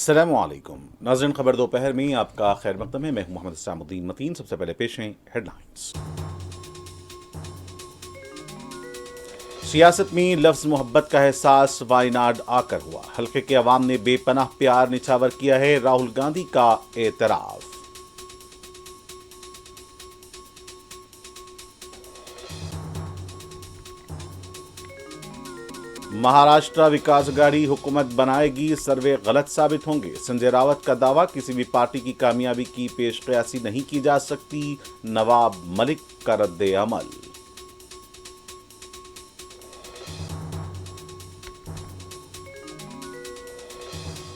السلام علیکم ناظرین، خبر دوپہر میں آپ کا خیر مقدم ہے۔ میں ہوں محمد اسلام الدین متین۔ سب سے پہلے پیش ہیں ہیڈ لائنز۔ سیاست میں لفظ محبت کا احساس وائناڈ آ کر ہوا۔ حلقے کے عوام نے بے پناہ پیار نچھاور کیا ہے، راہل گاندھی کا اعتراف۔ مہاراشٹرا وکاس گاڑی حکومت بنائے گی، سروے غلط ثابت ہوں گے۔ سنجے راوت کا دعویٰ، کسی بھی پارٹی کی کامیابی کی پیش قیاسی نہیں کی جا سکتی۔ نواب ملک کا رد عمل۔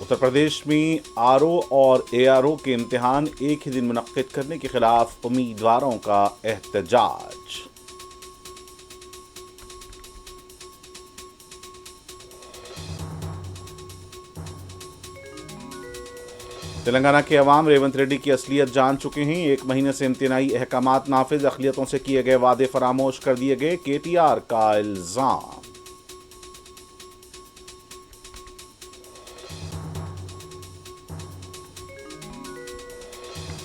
اتر پردیش میں آر او اور اے آر او کے امتحان ایک ہی دن منعقد کرنے کے خلاف امیدواروں کا احتجاج۔ تلنگانہ کے عوام ریونت ریڈی کی اصلیت جان چکے ہیں۔ ایک مہینے سے امتناعی احکامات نافذ، اقلیتوں سے کیے گئے وعدے فراموش کر دیے گئے، کے ٹی آر کا الزام۔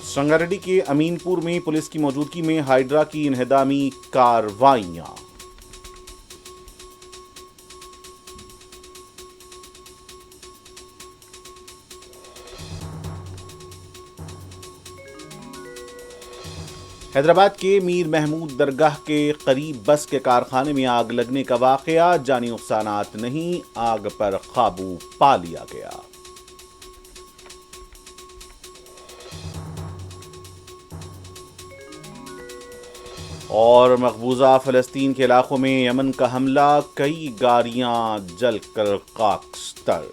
سنگاریڈی کے امین پور میں پولیس کی موجودگی میں ہائیڈرا کی انہدامی کارروائیاں۔ حیدرآباد کے میر محمود درگاہ کے قریب بس کے کارخانے میں آگ لگنے کا واقعہ، جانی نقصانات نہیں، آگ پر قابو پا لیا گیا۔ اور مقبوضہ فلسطین کے علاقوں میں یمن کا حملہ، کئی گاڑیاں جل کر خاکستر۔